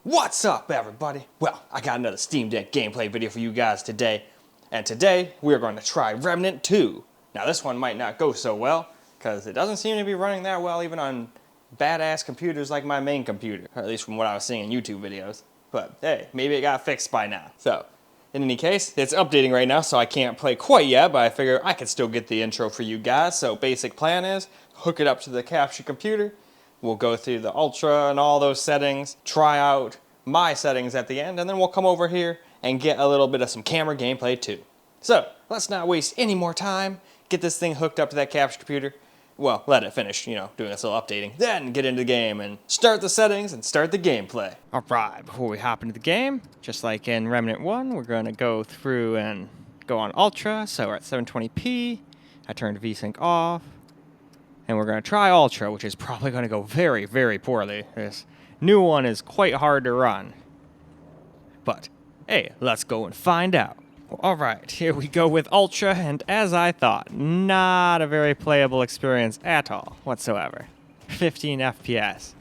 What's up, everybody? Well, I got another Steam Deck gameplay video for you guys today. And today, we're going to try Remnant II. Now, this one might not go so well, because it doesn't seem to be running that well even on badass computers like my main computer. Or at least from what I was seeing in YouTube videos. But hey, maybe it got fixed by now. So, in any case, it's updating right now, so I can't play quite yet, but I figure I could still get the intro for you guys. So, basic plan is, hook it up to the capture computer. We'll go through the Ultra and all those settings, try out my settings at the end, and then we'll come over here and get a little bit of some camera gameplay too. So, let's not waste any more time, get this thing hooked up to that capture computer. Well, let it finish, doing this little updating. Then get into the game and start the settings and start the gameplay. Alright, before we hop into the game, just like in Remnant 1, we're going to go through and go on Ultra, so we're at 720p. I turned VSync off. And we're going to try Ultra, which is probably going to go very, very poorly. This new one is quite hard to run. But, hey, let's go and find out. Alright, here we go with Ultra, and as I thought, not a very playable experience at all, whatsoever. 15 FPS.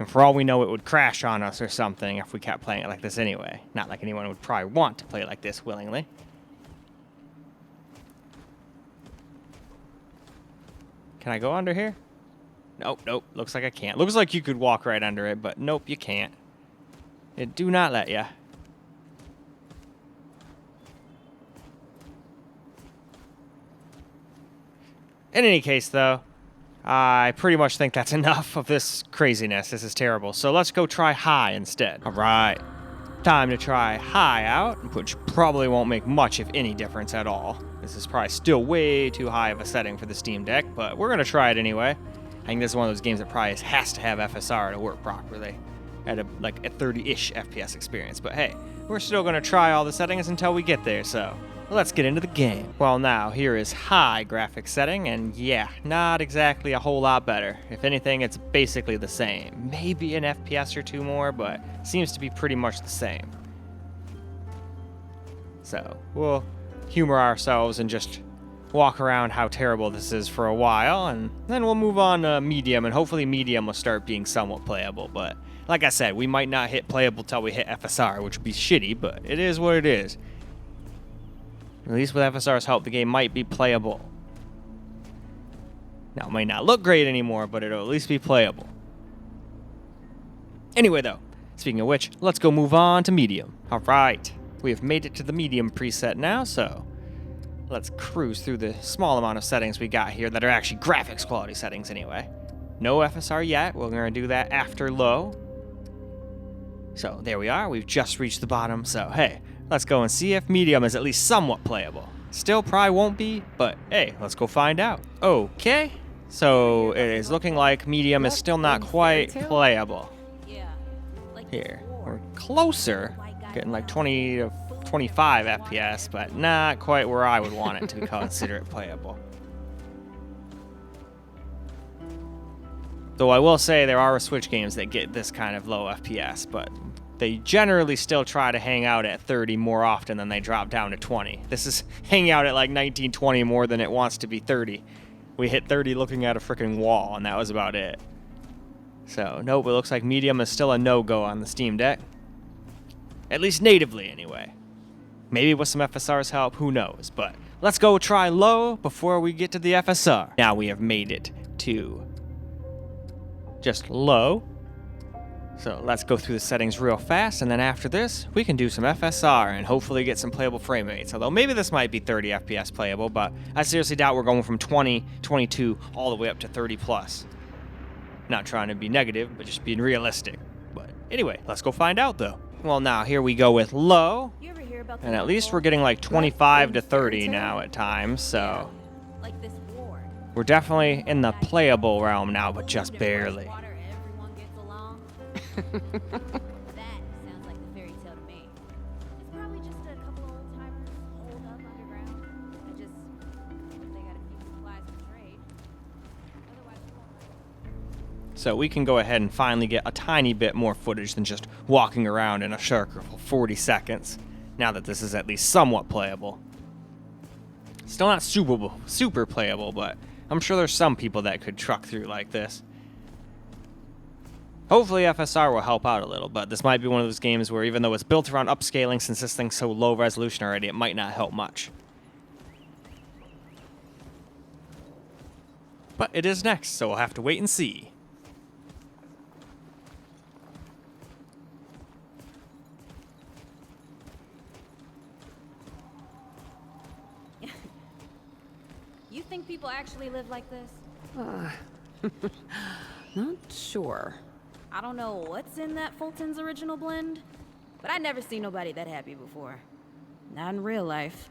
And for all we know, it would crash on us or something if we kept playing it like this anyway. Not like anyone would probably want to play like this willingly. Can I go under here? Nope, nope. Looks like I can't. Looks like you could walk right under it, but nope, you can't. It do not let ya. In any case, though, I pretty much think that's enough of this craziness. This is terrible. So let's go try high instead. All right. Time to try high out, which probably won't make much, if any, difference at all. This is probably still way too high of a setting for the Steam Deck, but we're going to try it anyway. I think this is one of those games that probably has to have FSR to work properly at a 30-ish FPS experience. But hey, we're still going to try all the settings until we get there, so let's get into the game. Well, now, here is high graphics setting, and yeah, not exactly a whole lot better. If anything, it's basically the same. Maybe an FPS or two more, but seems to be pretty much the same. So, we'll humor ourselves and just walk around how terrible this is for a while, and then we'll move on to medium, and hopefully medium will start being somewhat playable. But like I said, we might not hit playable till we hit FSR, which would be shitty, but it is what it is. At least with FSR's help, the game might be playable. Now, it might not look great anymore, but it'll at least be playable. Anyway, though, speaking of which, let's go move on to medium. All right, we have made it to the medium preset now, so let's cruise through the small amount of settings we got here that are actually graphics quality settings anyway. No FSR yet. We're going to do that after low. So there we are. We've just reached the bottom, so hey, let's go and see if medium is at least somewhat playable. Still probably won't be, but hey, let's go find out. Okay, so it is looking like medium is still not quite playable. Here, we're closer, getting like 20 to 25 FPS, but not quite where I would want it to consider it playable. Though I will say there are Switch games that get this kind of low FPS, but they generally still try to hang out at 30 more often than they drop down to 20. This is hanging out at like 1920 more than it wants to be 30. We hit 30 looking at a freaking wall, and that was about it. So, nope, it looks like medium is still a no-go on the Steam Deck. At least natively, anyway. Maybe with some FSR's help, who knows. But let's go try low before we get to the FSR. Now we have made it to just low. So let's go through the settings real fast, and then after this, we can do some FSR and hopefully get some playable frame rates. Although maybe this might be 30 FPS playable, but I seriously doubt we're going from 20, 22, all the way up to 30 plus. Not trying to be negative, but just being realistic. But anyway, let's go find out though. Well, now here we go with low, and at least we're getting like 25 to 30 now at times, so we're definitely in the playable realm now, but just barely. That sounds like the fairy tale to me. It's probably just a couple old timers holed up underground. They got a few supplies for trade. Otherwise, So we can go ahead and finally get a tiny bit more footage than just walking around in a circle for 40 seconds, now that this is at least somewhat playable. Still not super playable, but I'm sure there's some people that could truck through like this. Hopefully FSR will help out a little, but this might be one of those games where even though it's built around upscaling, since this thing's so low resolution already, it might not help much. But it is next, so we'll have to wait and see. You think people actually live like this? Not sure. I don't know what's in that Fulton's original blend, but I never seen nobody that happy before. Not in real life.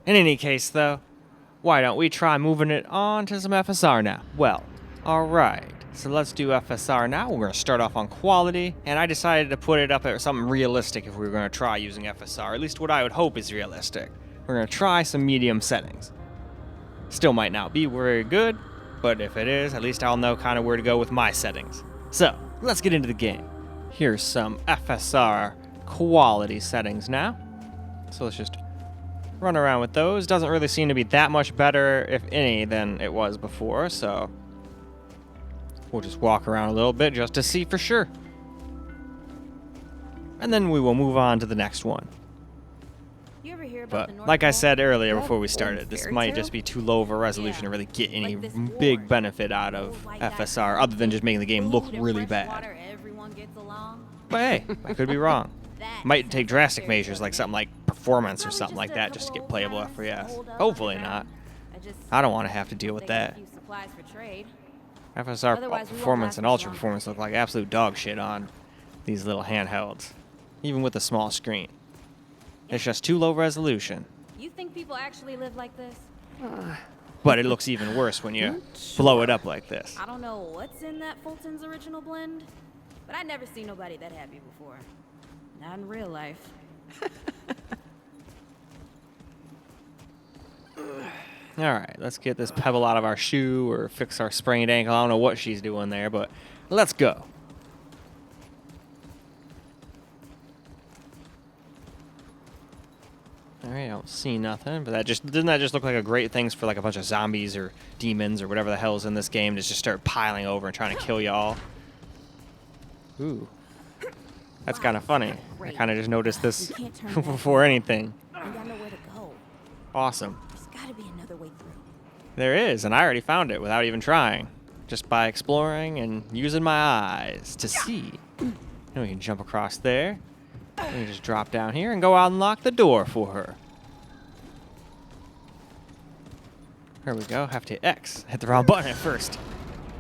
In any case, though, why don't we try moving it on to some FSR now? Well, alright, so let's do FSR now. We're going to start off on quality, and I decided to put it up at something realistic if we were going to try using FSR, at least what I would hope is realistic. We're going to try some medium settings. Still might not be very good, but if it is, at least I'll know kind of where to go with my settings. So, let's get into the game. Here's some FSR quality settings now. So let's just run around with those. Doesn't really seem to be that much better, if any, than it was before, so we'll just walk around a little bit just to see for sure. And then we will move on to the next one. You ever hear about the But North like I Pole? said earlier before we That started, old this fairy might tale? just be too low of a resolution Yeah. to really get any Like this big war. benefit out of Old white guy FSR other than just making the game look Food and really fresh bad. water, everyone gets along. But hey, I could be wrong. That Might sounds take like drastic fairy measures tale like to something me. like performance or Probably something just like a that just to couple get playable old timers FPS. holed up Hopefully not. underground. I don't want to have to deal with They got that. a few supplies for trade. FSR Otherwise, we won't Performance last and much Ultra longer. Performance look like absolute dog shit on these little handhelds, even with a small screen. It's just too low resolution. You think people actually live like this? But it looks even worse when you Not blow it sure. up like this. I don't know what's in that Fulton's original blend, but I never seen nobody that happy before. Not in real life. Alright, let's get this pebble out of our shoe or fix our sprained ankle. I don't know what she's doing there, but let's go. Alright, I don't see nothing, but doesn't that just look like a great things for like a bunch of zombies or demons or whatever the hell's in this game to just start piling over and trying to kill y'all? Ooh. That's kind of funny. I kind of just noticed this You can't turn back. before anything. Ain't got nowhere to go. Awesome. There's gotta be another way through. There is, and I already found it without even trying. Just by exploring and using my eyes to see. And we can jump across there. We can just drop down here and go out and lock the door for her. There we go. Have to hit X. Hit the wrong button at first.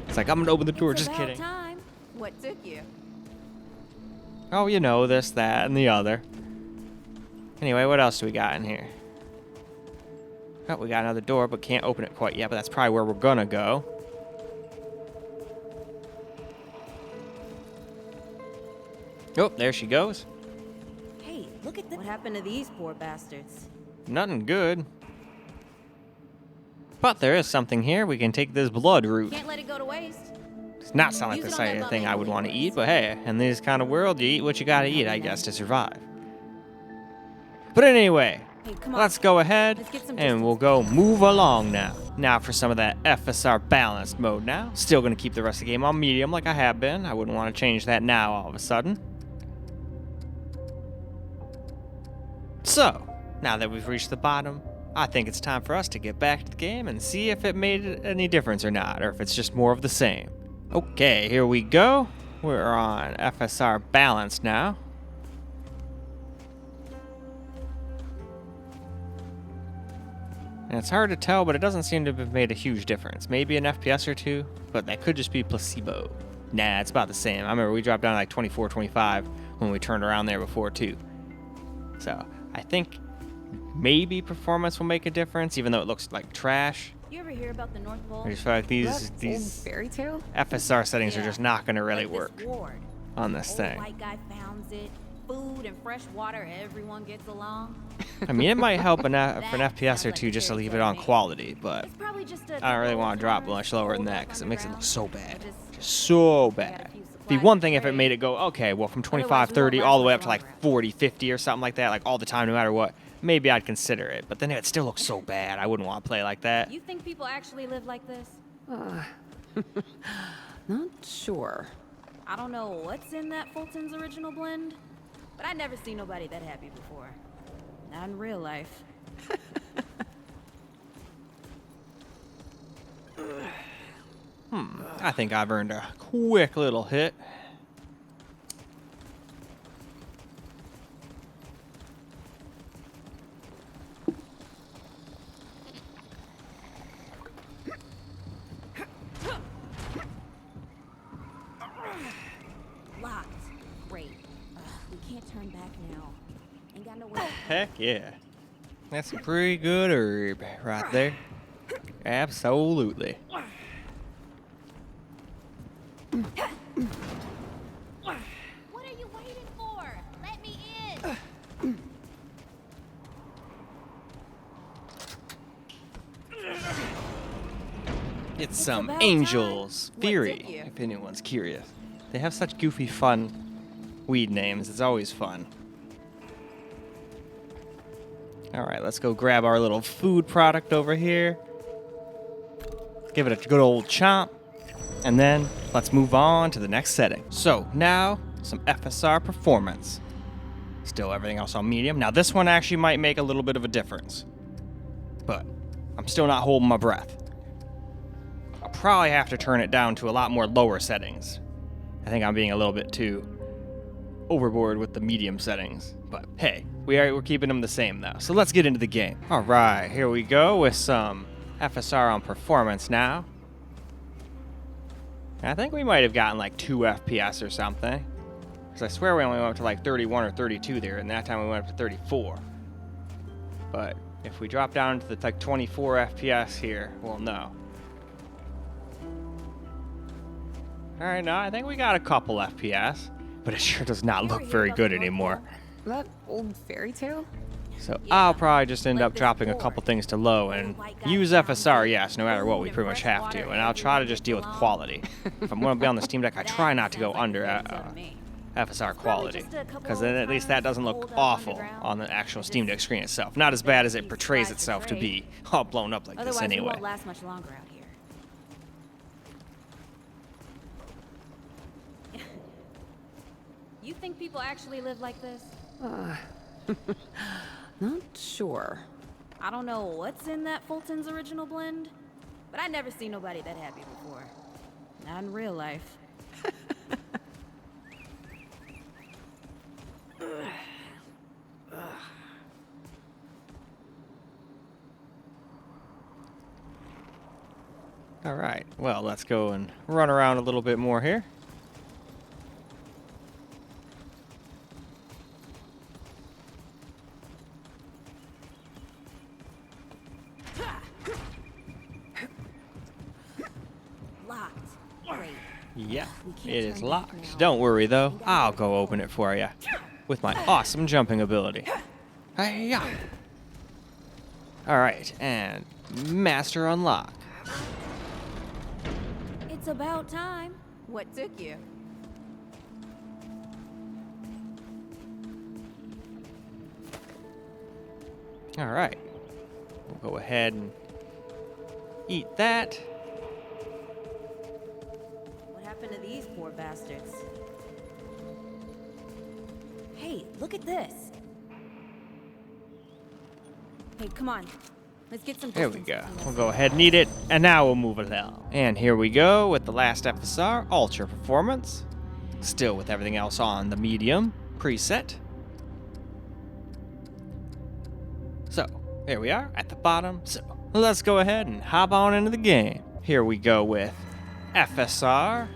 It's like, I'm going to open the door. It's Just about kidding. time. What took you? Oh, you know, this, that, and the other. Anyway, what else do we got in here? Oh, we got another door, but can't open it quite yet, but that's probably where we're gonna go. Oh, there she goes. Hey, look at this. What happened to these poor bastards? Nothing good. But there is something here. We can take this blood root. Can't let it go to waste. Does not sound like Use the it on sort that of thing bum I would anyway. want to eat, but hey, in this kind of world, you eat what you gotta eat, I guess, to survive. But anyway, Hey, come on. let's go ahead Let's get some and we'll go move along now. Now for some of that FSR balanced mode now. Still gonna keep the rest of the game on medium like I have been. I wouldn't want to change that now all of a sudden. So, now that we've reached the bottom, I think it's time for us to get back to the game and see if it made any difference or not, or if it's just more of the same. Okay, here we go. We're on FSR Balanced now. And it's hard to tell, but it doesn't seem to have made a huge difference. Maybe an FPS or two, but that could just be placebo. Nah, it's about the same. I remember we dropped down to like 24, 25 when we turned around there before too. So, I think maybe performance will make a difference, even though it looks like trash. You ever hear about the North Pole? I just feel like That old these fairy tale? FSR settings are Yeah, just not going to really like work this ward. on this Old thing. white guy founds it. Food and fresh water, everyone gets along. I mean, it might help for an That FPS or sounds two like just to fairy leave it tale on to me. quality, but It's probably just a I don't really couple want to drop old much lower than timers that because it makes it look holed so up bad. underground. Just so They got a bad. few It'd be supplies one for thing if it trade. made it go, okay, well, from Otherwise, 25, we 30, won't all the way last up to much like longer. 40, 50 or something like that, like all the time, no matter what. maybe I'd consider it. But then it still looks so bad. I wouldn't want to play like that. You think people actually live like this? Not sure. I don't know what's in that Fulton's original blend, but I never seen nobody that happy before. Not in real life. I think I've earned a quick little hit. Locked. Great. We can't turn back now. Ain't got no way. Heck yeah. That's a pretty good herb right there. Absolutely. What are you waiting for? Let me in. It's some about Angel's time. What Theory, took you? if anyone's curious. They have such goofy, fun weed names. It's always fun. All right, let's go grab our little food product over here. Give it a good old chomp. And then let's move on to the next setting. So now, some FSR Performance. Still everything else on medium. Now this one actually might make a little bit of a difference. But I'm still not holding my breath. I'll probably have to turn it down to a lot more lower settings. I think I'm being a little bit too overboard with the medium settings. But hey, we're keeping them the same though. So let's get into the game. All right, here we go with some FSR on Performance now. I think we might have gotten like 2 FPS or something. Because I swear we only went up to like 31 or 32 there, and that time we went up to 34. But if we drop down to the like 24 FPS here, we'll know. Alright, no, I think we got a couple FPS, but it sure does not look very good anymore. That old fairy tale? So I'll probably just end up dropping a couple things to low and use FSR, yes, no matter what, we pretty much have to. And I'll try to just deal with quality. If I'm going to be on the Steam Deck, I try not to go under FSR quality, because then at least that doesn't look awful on the actual Steam Deck screen itself. Not as bad as it portrays itself to be all blown up like this anyway. Otherwise, it won't last much longer out here. You think people actually live like this? Not sure. I don't know what's in that Fulton's original blend, but I never seen nobody that happy before. Not in real life. All right, well, let's go and run around a little bit more here. Locked. Great. Yeah, We can't it is turn back locked. now. Don't worry though, I'll go open it for you with my awesome jumping ability. Hi-ya. All right, and master unlock. It's about time. What took you? All right, we'll go ahead and eat that. What happened to these poor bastards? Hey, look at this. Hey, come on. Let's get some There we distance go. between us. We'll go ahead and eat it, and now we'll move along. And here we go with the last FSR, Ultra Performance. Still with everything else on the medium preset. So, here we are at the bottom. So, let's go ahead and hop on into the game. Here we go with FSR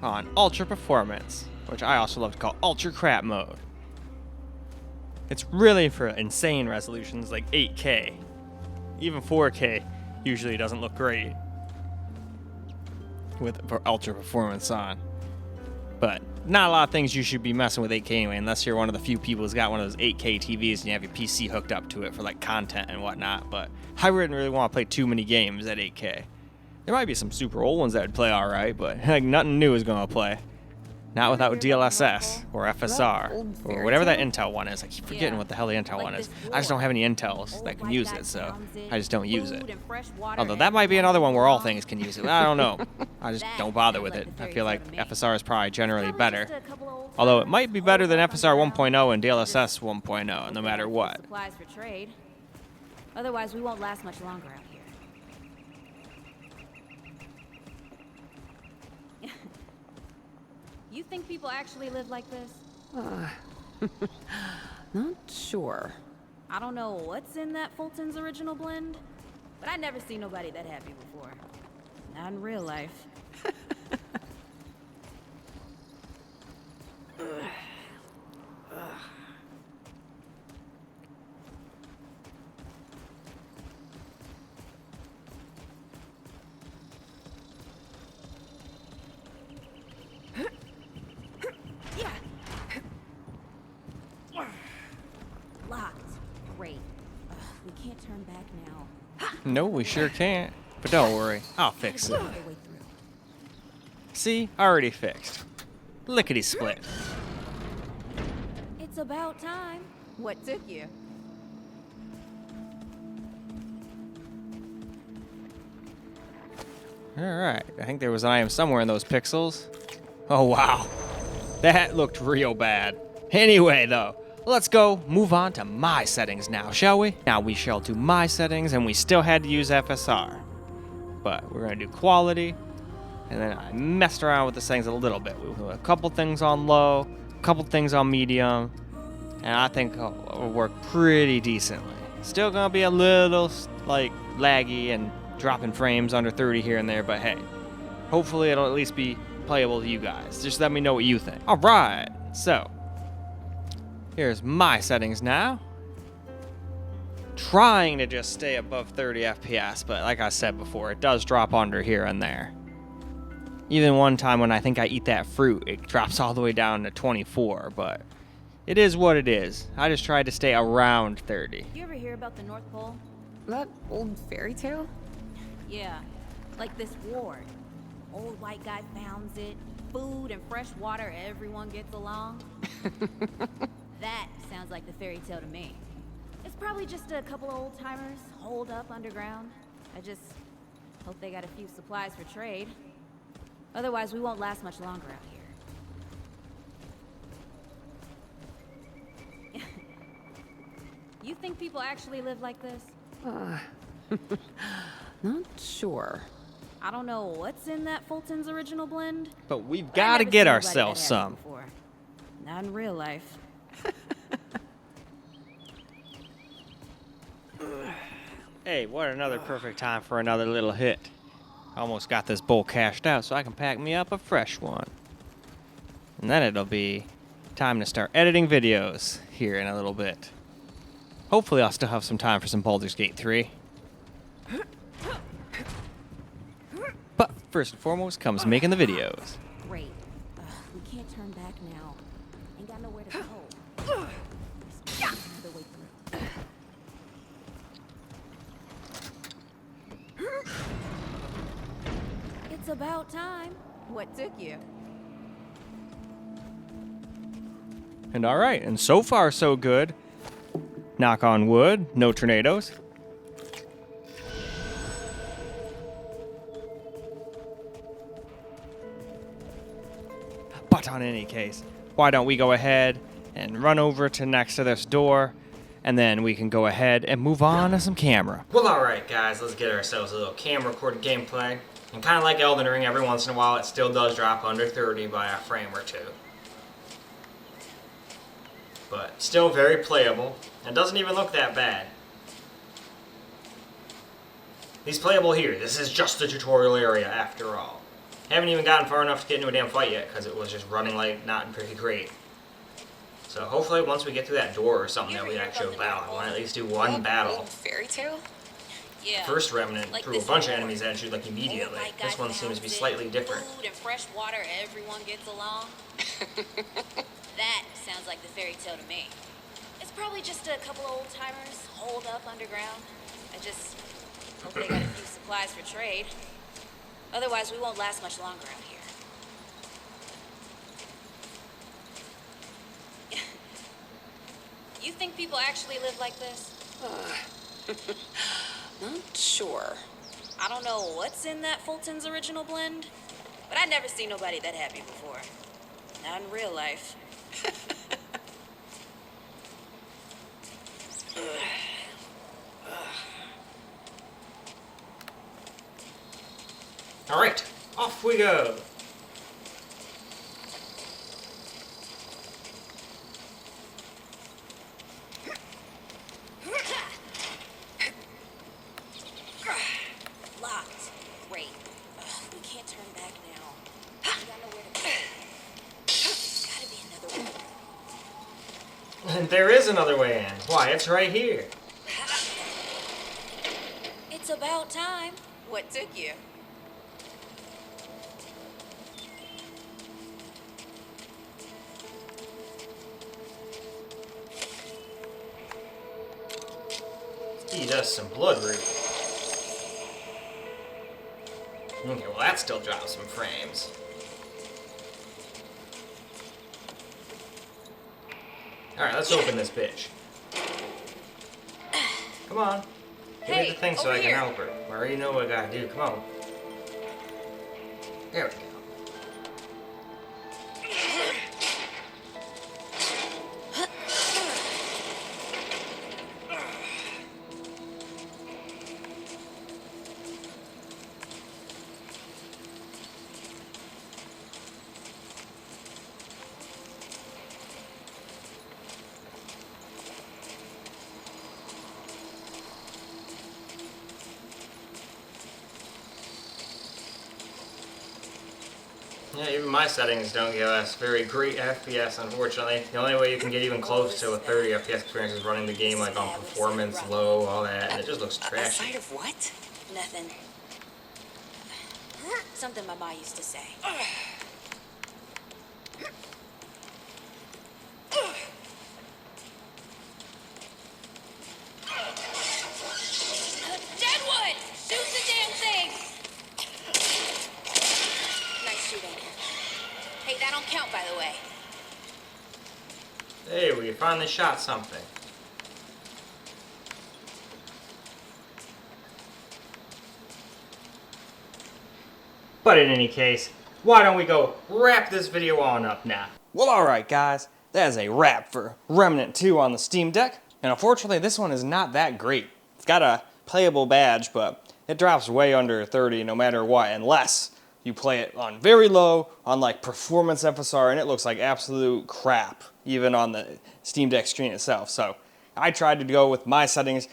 on Ultra Performance, which I also love to call Ultra Crap Mode. It's really for insane resolutions like 8K. Even 4K usually doesn't look great for Ultra Performance on. But not a lot of things you should be messing with 8K anyway, unless you're one of the few people who's got one of those 8K TVs and you have your PC hooked up to it for like content and whatnot. But I wouldn't really want to play too many games at 8K. There might be some super old ones that would play alright, but like nothing new is going to play. Not without Ever hear about the DLSS or FSR old or fairy whatever that tale? Intel one is. I keep forgetting Yeah. what the hell the Intel Like one is. this I just don't have any war. Intels Old that can white use guy it, so founds it, I just don't use it. food and fresh water, Although that might be everyone another one gets where all along. things can use it. I don't know. I just That don't bother sounds with like it. the I fairy feel tale like to me. FSR is probably generally Probably better. just a couple old Although it timers might be better than holed up FSR underground. 1.0 and Just DLSS 1.0, no hope they matter got a few what. Supplies for trade. Otherwise, we won't last much longer out here. You think people actually live like this? Not sure. I don't know what's in that Fulton's original blend, but I never seen nobody that happy before. Not in real life. Locked. Great. Ugh, we can't turn back now. No, we sure can't. But don't worry, I'll fix it. All the way through. See? Already fixed. Lickety split. It's about time. What took you? Alright, I think there was an item somewhere in those pixels. Oh wow, that looked real bad. Anyway though, let's go move on to my settings now, shall we? Now we shall do my settings, and we still had to use FSR. But we're gonna do quality, and then I messed around with the settings a little bit. We put a couple things on low, a couple things on medium, and I think it'll work pretty decently. Still gonna be a little like laggy and dropping frames under 30 here and there, but hey, hopefully it'll at least be playable to you guys. Just let me know what you think. All right, so here's my settings now. Trying to just stay above 30 FPS, but like I said before, it does drop under here and there. Even one time when I think I eat that fruit, it drops all the way down to 24, but it is what it is. I just tried to stay around 30. You ever hear about the North Pole? That old fairy tale? Yeah, like this ward. Old white guy founds it. Food and fresh water, everyone gets along. That sounds like the fairy tale to me. It's probably just a couple old timers holed up underground. I just hope they got a few supplies for trade. Otherwise, we won't last much longer out here. You think people actually live like this? Not sure. I don't know what's in that Fulton's original blend. But we've but I got to never get seen nobody ourselves that happy some. before. Not in real life. Hey, what another perfect time for another little hit. Almost got this bowl cashed out so I can pack me up a fresh one. And then it'll be time to start editing videos here in a little bit. Hopefully I'll still have some time for some Baldur's Gate 3. But first and foremost comes making the videos. Great. Ugh, we can't turn back now. Ain't got nowhere to go. Just another way through. It's about time. What took you? And alright, and so far so good. Knock on wood, no tornadoes. But on any case, why don't we go ahead and run over to next to this door, and then we can go ahead and move on to some camera. Well, alright guys, let's get ourselves a little camera recorded gameplay. And kind of like Elden Ring, every once in a while it still does drop under 30 by a frame or two. But still very playable, and doesn't even look that bad. He's playable here. This is just the tutorial area after all. Haven't even gotten far enough to get into a damn fight yet because it was just running like not pretty great. So hopefully once we get through that door or something that we actually battle. I want to at least do one battle. Old fairy tale? Yeah. First Remnant like threw a this bunch of ward. enemies at you like immediately. Old white guy This one seems to be founds it. slightly different. Food and fresh water, everyone gets along. That sounds like the fairy tale to me. It's probably just a couple old timers holed up underground. I just hope they got a few supplies for trade. Otherwise, we won't last much longer out here. You think people actually live like this? Not sure. I don't know what's in that Fulton's original blend, but I never seen nobody that happy before. Not in real life. All right, off we go. Locked. Great. We can't turn back now. We got nowhere to go. Gotta be another way. And there is another way in. Why, it's right here. It's about time. What took you? Eat us some blood root. Okay, well that still drops some frames. Alright, let's open this bitch. Come on. Give me Hey, the thing so over I can here. help her. I already know what I gotta do. Come on. There we go. Yeah, even my settings don't give us very great FPS, unfortunately. The only way you can get even close to a 30 FPS experience is running the game like on performance, low, all that, and it just looks A trashy. sight of what? Nothing. Something my ma used to say. Deadwood! Shoot the damn thing! Nice shooting. Hey, that don't count, by the way. Hey, we finally shot something. But in any case, why don't we go wrap this video on up now? Well, alright guys, that is a wrap for Remnant 2 on the Steam Deck. And unfortunately, this one is not that great. It's got a playable badge, but it drops way under 30 no matter what, unless you play it on very low, on like Performance FSR, and it looks like absolute crap, even on the Steam Deck screen itself. So I tried to go with my settings,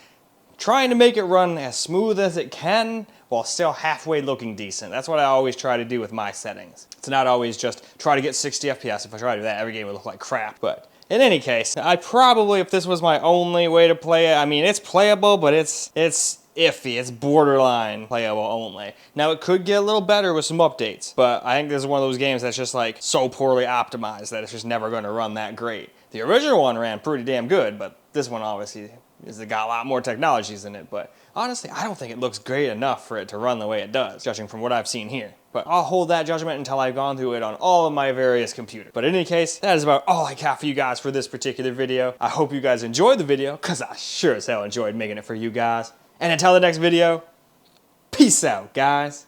trying to make it run as smooth as it can while still halfway looking decent. That's what I always try to do with my settings. It's not always just try to get 60 FPS. If I try to do that, every game would look like crap. But in any case, I probably, if this was my only way to play it, I mean, it's playable, but it's iffy. It's borderline playable only. Now, it could get a little better with some updates, but I think this is one of those games that's just like so poorly optimized that it's just never going to run that great. The original one ran pretty damn good, but this one obviously has got a lot more technologies in it, but honestly, I don't think it looks great enough for it to run the way it does, judging from what I've seen here. But I'll hold that judgment until I've gone through it on all of my various computers. But in any case, that is about all I got for you guys for this particular video. I hope you guys enjoyed the video, because I sure as hell enjoyed making it for you guys. And until the next video, peace out, guys.